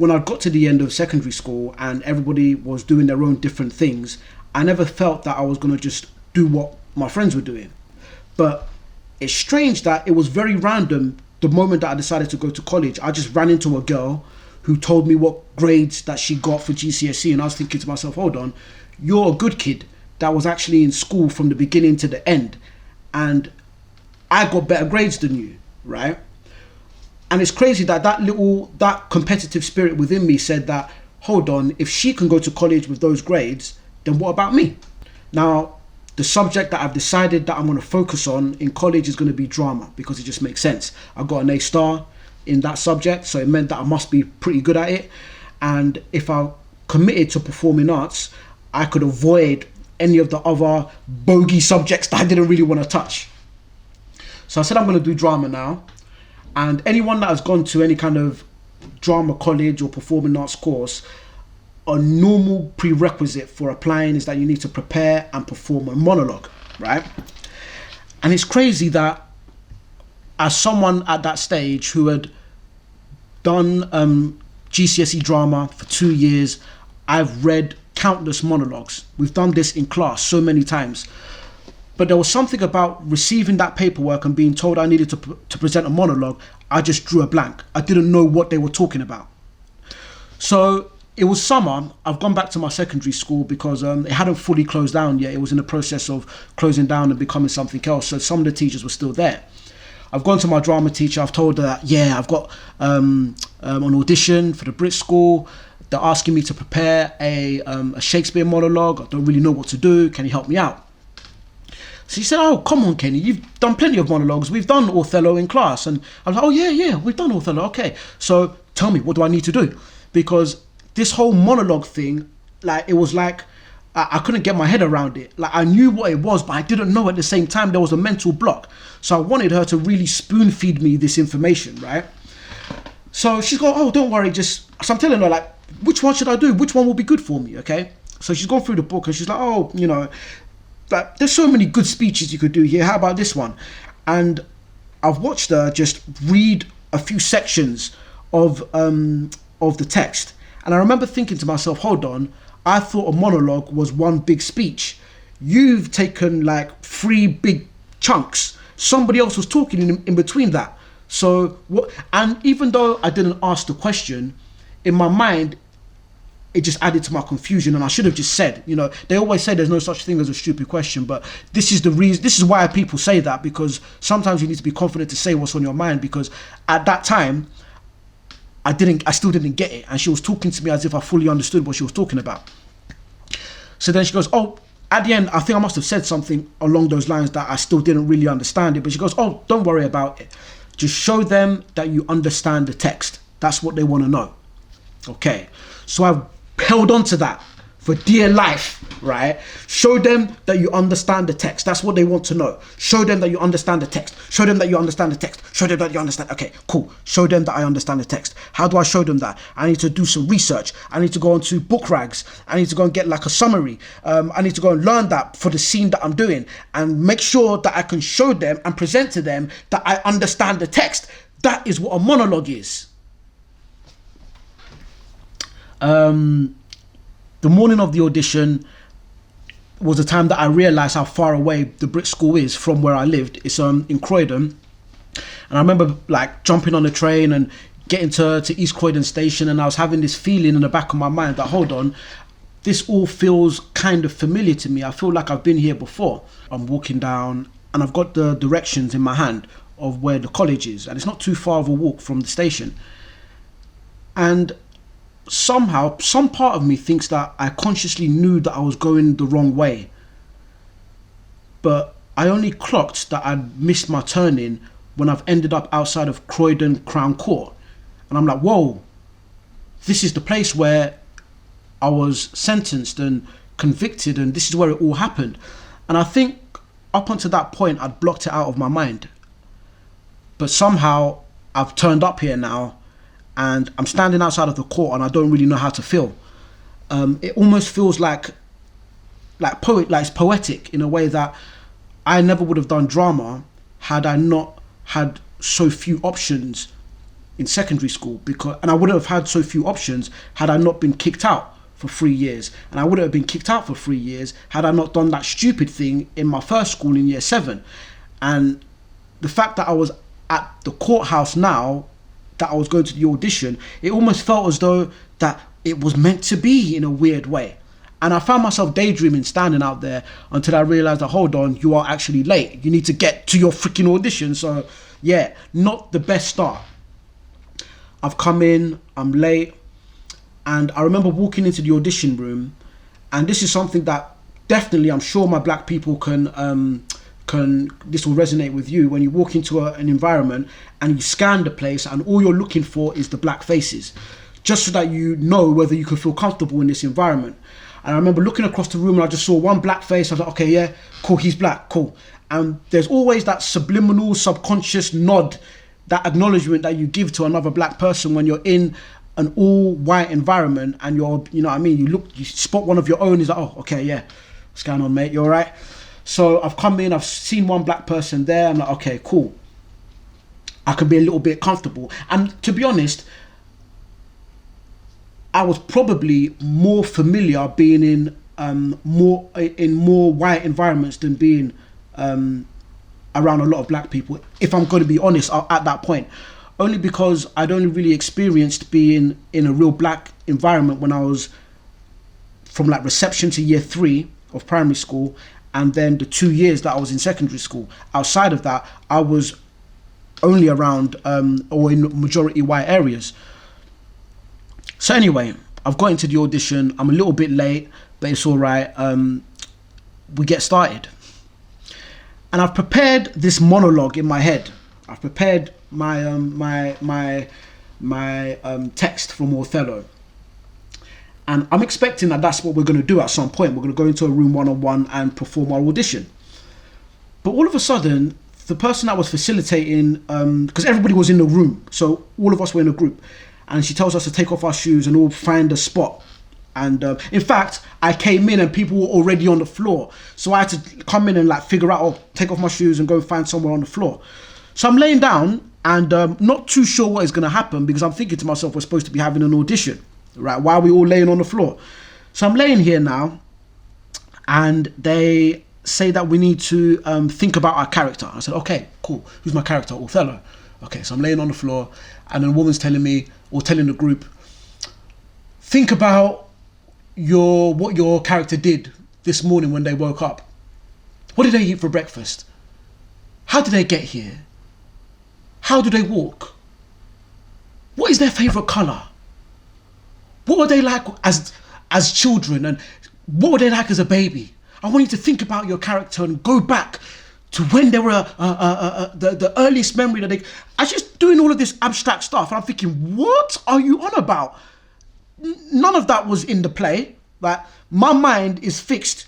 when I got to the end of secondary school and everybody was doing their own different things, I never felt that I was going to just do what my friends were doing. But it's strange that it was very random. The moment that I decided to go to college, I just ran into a girl who told me what grades that she got for GCSE, and I was thinking to myself, hold on, you're a good kid that was actually in school from the beginning to the end, and I got better grades than you, right? And it's crazy that that competitive spirit within me said that, hold on, if she can go to college with those grades, then what about me? Now, the subject that I've decided that I'm going to focus on in college is going to be drama, because it just makes sense. I got an A star in that subject, so it meant that I must be pretty good at it. And if I committed to performing arts, I could avoid any of the other bogey subjects that I didn't really want to touch. So I said I'm going to do drama now. And anyone that has gone to any kind of drama college or performing arts course, a normal prerequisite for applying is that you need to prepare and perform a monologue, right? And it's crazy that as someone at that stage who had done GCSE drama for 2 years, I've read countless monologues. We've done this in class so many times. But there was something about receiving that paperwork and being told I needed to present a monologue. I just drew a blank. I didn't know what they were talking about. So it was summer. I've gone back to my secondary school because it hadn't fully closed down yet. It was in the process of closing down and becoming something else. So some of the teachers were still there. I've gone to my drama teacher. I've told her that, yeah, I've got an audition for the Brits school. They're asking me to prepare a Shakespeare monologue. I don't really know what to do. Can you help me out? So she said, oh, come on, Kenny, you've done plenty of monologues. We've done Othello in class. And I was like, oh, yeah, we've done Othello. Okay, so tell me, what do I need to do? Because this whole monologue thing, like, it was like, I couldn't get my head around it. Like, I knew what it was, but I didn't know at the same time. There was a mental block. So I wanted her to really spoon feed me this information, right? So she's going, oh, don't worry. So I'm telling her, like, which one should I do? Which one will be good for me, okay? So she's gone through the book and she's like, oh, you know, like, there's so many good speeches you could do here. How about this one? And I've watched her just read a few sections of the text. And I remember thinking to myself, hold on, I thought a monologue was one big speech. You've taken like 3 big chunks. Somebody else was talking in between that. So what? And even though I didn't ask the question, in my mind, it just added to my confusion, and I should have just said, you know, they always say there's no such thing as a stupid question, but this is the reason, this is why people say that, because sometimes you need to be confident to say what's on your mind, because at that time, I still didn't get it, and she was talking to me as if I fully understood what she was talking about. So then she goes, oh, at the end, I think I must have said something along those lines that I still didn't really understand it, but she goes, oh, don't worry about it. Just show them that you understand the text. That's what they want to know. Okay, so I've held on to that for dear life, right? Show them that you understand the text. That's what they want to know. Show them that you understand the text. Show them that you understand the text. Show them that you understand. Okay, cool. Show them that I understand the text. How do I show them that? I need to do some research. I need to go onto book rags. I need to go and get like a summary. I need to go and learn that for the scene that I'm doing, and make sure that I can show them and present to them that I understand the text. That is what a monologue is. The morning of the audition was the time that I realised how far away the Brits school is from where I lived. It's in Croydon, and I remember like jumping on the train and getting to East Croydon station, and I was having this feeling in the back of my mind that, hold on, this all feels kind of familiar to me. I feel like I've been here before. I'm walking down and I've got the directions in my hand of where the college is, and it's not too far of a walk from the station. And somehow, some part of me thinks that I consciously knew that I was going the wrong way, but I only clocked that I'd missed my turning when I've ended up outside of Croydon Crown Court. And I'm like, whoa, this is the place where I was sentenced and convicted, and this is where it all happened. And I think up until that point, I'd blocked it out of my mind. But somehow I've turned up here now, and I'm standing outside of the court, and I don't really know how to feel. It almost feels like it's poetic in a way that I never would have done drama had I not had so few options in secondary school, and I wouldn't have had so few options had I not been kicked out for 3 years, and I wouldn't have been kicked out for 3 years had I not done that stupid thing in my first school in year 7. And the fact that I was at the courthouse now, that I was going to the audition, it almost felt as though that it was meant to be in a weird way. And I found myself daydreaming, standing out there, until I realised that, hold on, you are actually late. You need to get to your freaking audition. So yeah, not the best start. I've come in, I'm late, and I remember walking into the audition room, and this is something that definitely, I'm sure my black people can this will resonate with you. When you walk into an environment and you scan the place, and all you're looking for is the black faces, just so that you know whether you can feel comfortable in this environment. And I remember looking across the room and I just saw one black face. I was like, okay, yeah, cool, he's black, cool. And there's always that subliminal, subconscious nod, that acknowledgement that you give to another black person when you're in an all white environment, and you're, you know what I mean, you spot one of your own, is like, oh, okay, yeah, what's going on, mate, you all right? So I've come in, I've seen one black person there, I'm like, okay, cool. I can be a little bit comfortable. And to be honest, I was probably more familiar being in more white environments than being around a lot of black people, if I'm going to be honest, at that point. Only because I'd only really experienced being in a real black environment when I was from like reception to year 3 of primary school, and then the 2 years that I was in secondary school. Outside of that, I was only around or in majority white areas. So anyway, I've got into the audition. I'm a little bit late, but it's all right. We get started. And I've prepared this monologue in my head. I've prepared my text from Othello. And I'm expecting that that's what we're going to do at some point. We're going to go into a room one-on-one and perform our audition. But all of a sudden, the person that was facilitating, because everybody was in the room, so all of us were in a group, and she tells us to take off our shoes and all find a spot. And in fact, I came in and people were already on the floor. So I had to come in and like figure out, oh, take off my shoes and go find somewhere on the floor. So I'm laying down and not too sure what is going to happen, because I'm thinking to myself, we're supposed to be having an audition, right? Why are we all laying on the floor? So I'm laying here now, and they say that we need to think about our character. I said, okay, cool. Who's my character? Othello. Okay, so I'm laying on the floor, and then a woman's telling me, or telling the group, think about what your character did this morning when they woke up. What did they eat for breakfast? How did they get here? How do they walk? What is their favourite colour? What were they like as children, and what were they like as a baby? I want you to think about your character and go back to when they were the earliest memory that they... I was just doing all of this abstract stuff, and I'm thinking, what are you on about? None of that was in the play. Like, my mind is fixed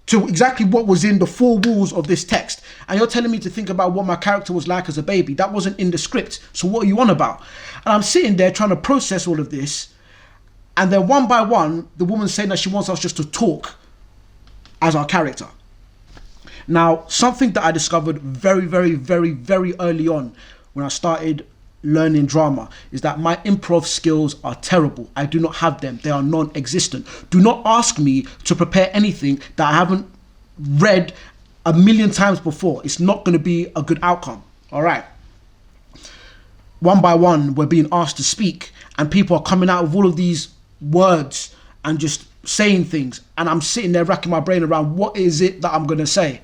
to exactly what was in the 4 walls of this text, and you're telling me to think about what my character was like as a baby. That wasn't in the script, so what are you on about? And I'm sitting there trying to process all of this, and then one by one, the woman's saying that she wants us just to talk as our character. Now, something that I discovered very, very, very, very early on when I started learning drama is that my improv skills are terrible. I do not have them. They are non-existent. Do not ask me to prepare anything that I haven't read 1,000,000 times before. It's not going to be a good outcome. All right. One by one, we're being asked to speak, and people are coming out with all of these words and just saying things, and I'm sitting there racking my brain around what is it that I'm going to say.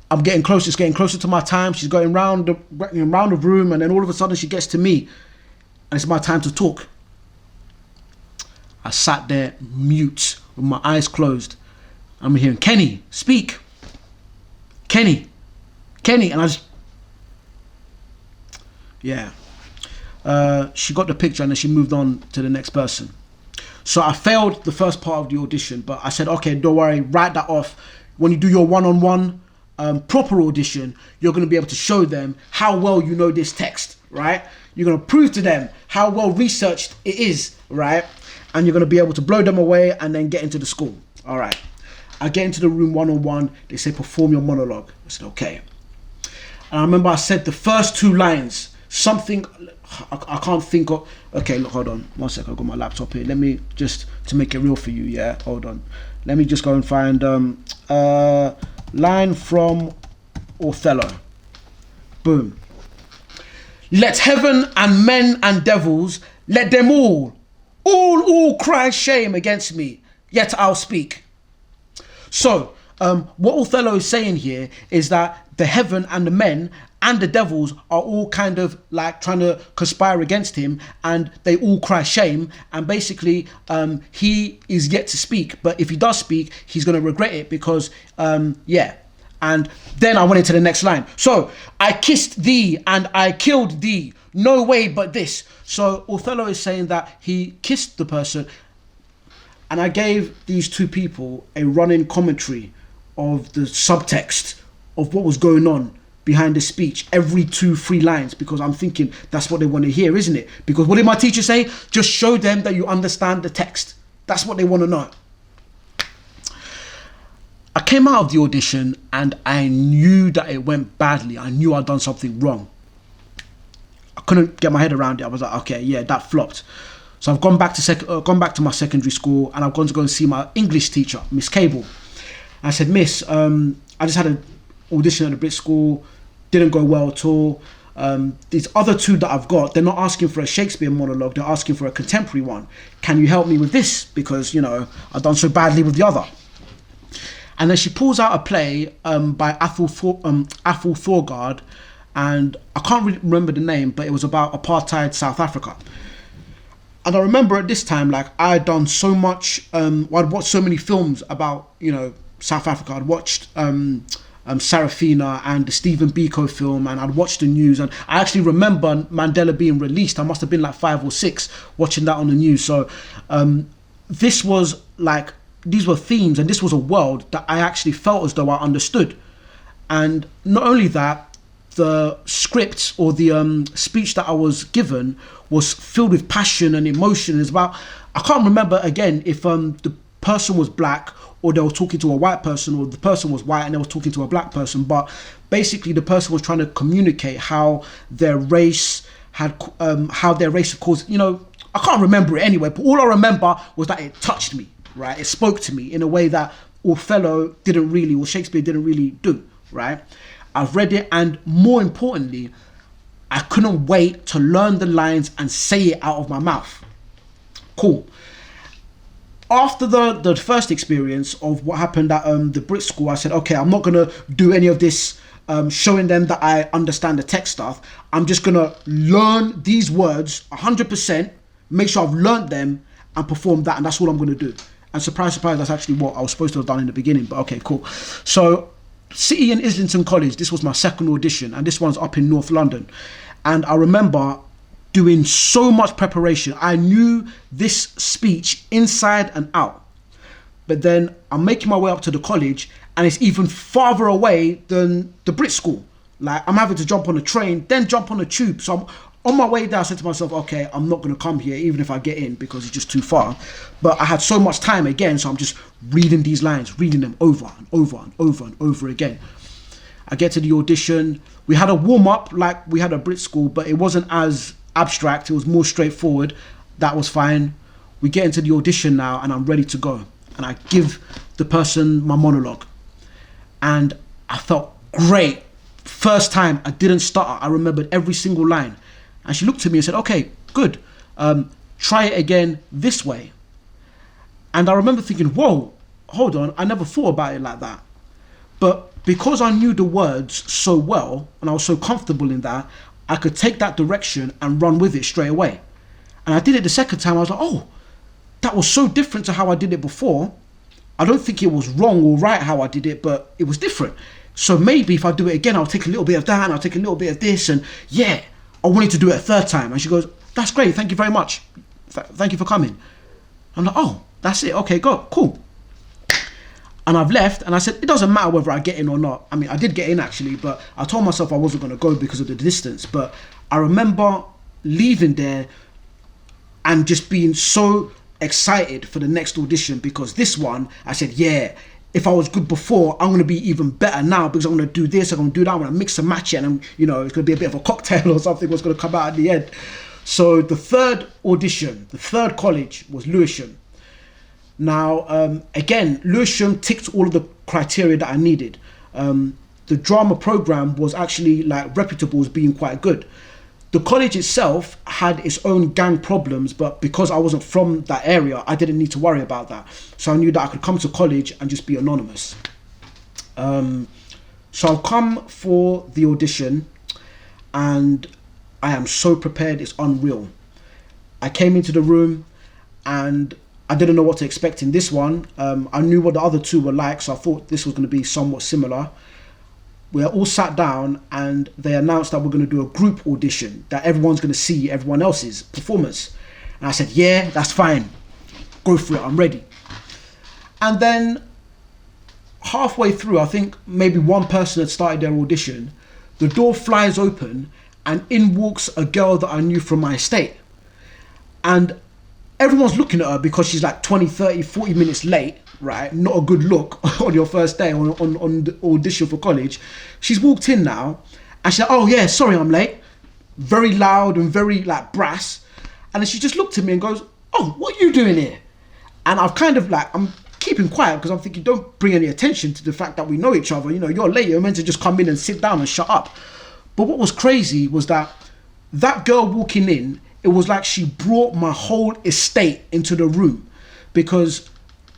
I'm getting closer, it's getting closer to my time. She's going round the room, and then all of a sudden she gets to me, and it's my time to talk. I sat there mute with my eyes closed. I'm hearing, Kenny, speak. Kenny, and I just... Yeah. She got the picture, and then she moved on to the next person. So I failed the first part of the audition, but I said, okay, don't worry, write that off. When you do your one-on-one proper audition, you're going to be able to show them how well you know this text, right? You're going to prove to them how well researched it is, right? And you're going to be able to blow them away and then get into the school. All right. I get into the room one-on-one. They say, perform your monologue. I said, okay. And I remember I said the first 2 lines, something I can't think of. Okay, look, hold on, 1 second. I've got my laptop here. Let me just, to make it real for you. Yeah, hold on. Let me just go and find line from Othello. Boom. Let heaven and men and devils, let them all cry shame against me. Yet I'll speak. So, what Othello is saying here is that the heaven and the men and the devils are all kind of like trying to conspire against him, and they all cry shame. And basically, he is yet to speak. But if he does speak, he's going to regret it because, yeah. And then I went into the next line. So, I kissed thee and I killed thee. No way but this. So, Othello is saying that he kissed the person. And I gave these two people a running commentary of the subtext of what was going on behind the speech every 2-3 lines, because I'm thinking that's what they want to hear, isn't it? Because what did my teacher say? Just show them that you understand the text. That's what they want to know. I came out of the audition and I knew that it went badly. I knew I'd done something wrong. I couldn't get my head around it. I was like, okay, yeah, that flopped. So I've gone back to my secondary school, and I've gone to go and see my English teacher, Miss Cable. I said, Miss, I just had an audition at the Brits school, didn't go well at all. These other two that I've got, they're not asking for a Shakespeare monologue, they're asking for a contemporary one. Can you help me with this? Because, you know, I've done so badly with the other. And then she pulls out a play by Athol Thorgard, and I can't really remember the name, but it was about apartheid South Africa. And I remember at this time, like, I had done so much, I'd watched so many films about, you know, South Africa. I'd watched Sarafina and the Stephen Biko film, and I'd watched the news. And I actually remember Mandela being released. I must have been like 5 or 6 watching that on the news. So this was like, these were themes, and this was a world that I actually felt as though I understood. And not only that, the script or the speech that I was given was filled with passion and emotion. It's about, I can't remember again if the person was black or they were talking to a white person, or the person was white and they were talking to a black person, but basically the person was trying to communicate how their race had caused, you know, I can't remember it anyway, but all I remember was that it touched me, right? It spoke to me in a way that Othello didn't really, or Shakespeare didn't really do, right? I've read it, and more importantly, I couldn't wait to learn the lines and say it out of my mouth. Cool. After the first experience of what happened at the Brits school, I said, okay, I'm not going to do any of this showing them that I understand the text stuff. I'm just going to learn these words 100%, make sure I've learned them, and perform that, and that's all I'm going to do. And surprise, surprise, that's actually what I was supposed to have done in the beginning, but okay, cool. So, City and Islington College, this was my second audition, and this one's up in North London. And I remember doing so much preparation. I knew this speech inside and out. But then I'm making my way up to the college, and it's even farther away than the Brit school. Like, I'm having to jump on a train, then jump on a tube. So I'm on my way there. I said to myself, okay, I'm not going to come here even if I get in, because it's just too far. But I had so much time again, so I'm just reading these lines, reading them over and over and over and over again. I get to the audition. We had a warm-up like we had at Brit school, but it wasn't as abstract. It was more straightforward. That was fine. We get into the audition now, and I'm ready to go. And I give the person my monologue. And I felt great. First time, I didn't stutter. I remembered every single line. And she looked at me and said, okay, good. Try it again this way. And I remember thinking, whoa, hold on. I never thought about it like that. But because I knew the words so well, and I was so comfortable in that, I could take that direction and run with it straight away. And I did it the second time. I was like, oh, that was so different to how I did it before. I don't think it was wrong or right how I did it, but it was different. So maybe if I do it again, I'll take a little bit of that and I'll take a little bit of this. And yeah, I wanted to do it a third time. And she goes, that's great. Thank you very much. Thank you for coming. I'm like, oh, that's it. Okay, go. Cool. And I've left, and I said, it doesn't matter whether I get in or not. I mean, I did get in actually, but I told myself I wasn't going to go because of the distance. But I remember leaving there and just being so excited for the next audition, because this one, I said, yeah, if I was good before, I'm going to be even better now because I'm going to do this, I'm going to do that, I'm going to mix and match it, and I'm, you know, it's going to be a bit of a cocktail or something what's going to come out at the end. So the third audition, the third college was Lewisham. Now, again, Lewisham ticked all of the criteria that I needed. The drama program was actually like reputable as being quite good. The college itself had its own gang problems, but because I wasn't from that area, I didn't need to worry about that. So I knew that I could come to college and just be anonymous. So I've come for the audition and I am so prepared, it's unreal. I came into the room and I didn't know what to expect in this one. I knew what the other two were like, so I thought this was going to be somewhat similar. We all sat down and they announced that we're going to do a group audition, that everyone's going to see everyone else's performance. And I said, yeah, that's fine. Go for it, I'm ready. And then halfway through, I think maybe one person had started their audition, the door flies open and in walks a girl that I knew from my estate. And everyone's looking at her because she's like 20, 30, 40 minutes late, right? Not a good look on your first day on the audition for college. She's walked in now and she's like, oh yeah, sorry I'm late. Very loud and very like brass. And then she just looked at me and goes, oh, what are you doing here? And I've kind of like, I'm keeping quiet because I'm thinking, don't bring any attention to the fact that we know each other. You know, you're late, you're meant to just come in and sit down and shut up. But what was crazy was that girl walking in, it was like she brought my whole estate into the room, because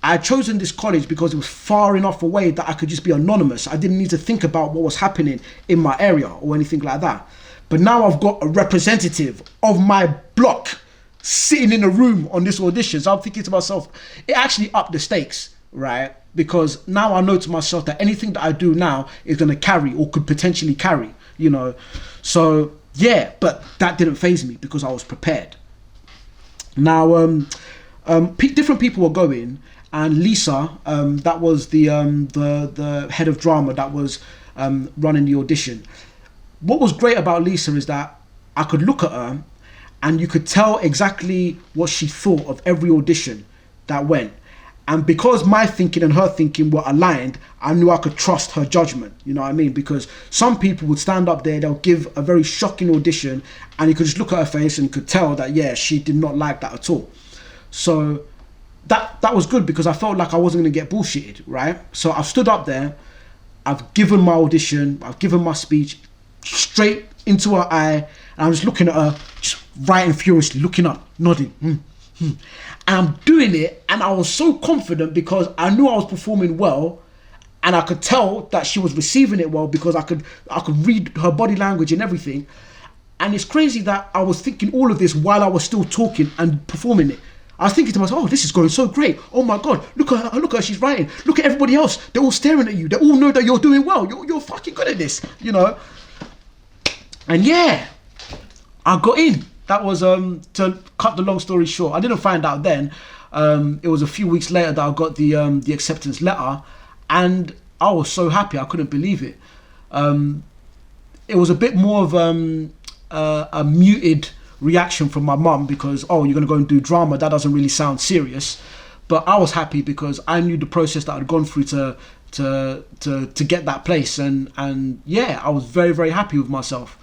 I had chosen this college because it was far enough away that I could just be anonymous. I didn't need to think about what was happening in my area or anything like that. But now I've got a representative of my block sitting in a room on this audition. So I'm thinking to myself, it actually upped the stakes, right? Because now I know to myself that anything that I do now is going to carry or could potentially carry, you know. So yeah, but that didn't faze me because I was prepared. Now, different people were going, and Lisa, that was the head of drama that was running the audition. What was great about Lisa is that I could look at her and you could tell exactly what she thought of every audition that went. And because my thinking and her thinking were aligned, I knew I could trust her judgment. You know what I mean? Because some people would stand up there, they'll give a very shocking audition, and you could just look at her face and you could tell that, yeah, she did not like that at all. So that was good because I felt like I wasn't going to get bullshitted, right? So I've stood up there, I've given my audition, I've given my speech straight into her eye, and I'm just looking at her, just writing furiously, looking up, nodding. And I'm doing it, and I was so confident because I knew I was performing well, and I could tell that she was receiving it well because I could read her body language and everything. And it's crazy that I was thinking all of this while I was still talking and performing it. I was thinking to myself, oh, this is going so great. Oh my God, look at her, she's writing. Look at everybody else. They're all staring at you. They all know that you're doing well. You're fucking good at this, you know. And yeah, I got in. That was, to cut the long story short, I didn't find out then. It was a few weeks later that I got the acceptance letter, and I was so happy, I couldn't believe it. It was a bit more of a muted reaction from my mum because, oh, you're going to go and do drama, that doesn't really sound serious. But I was happy because I knew the process that I'd gone through to get that place, and yeah, I was very, very happy with myself.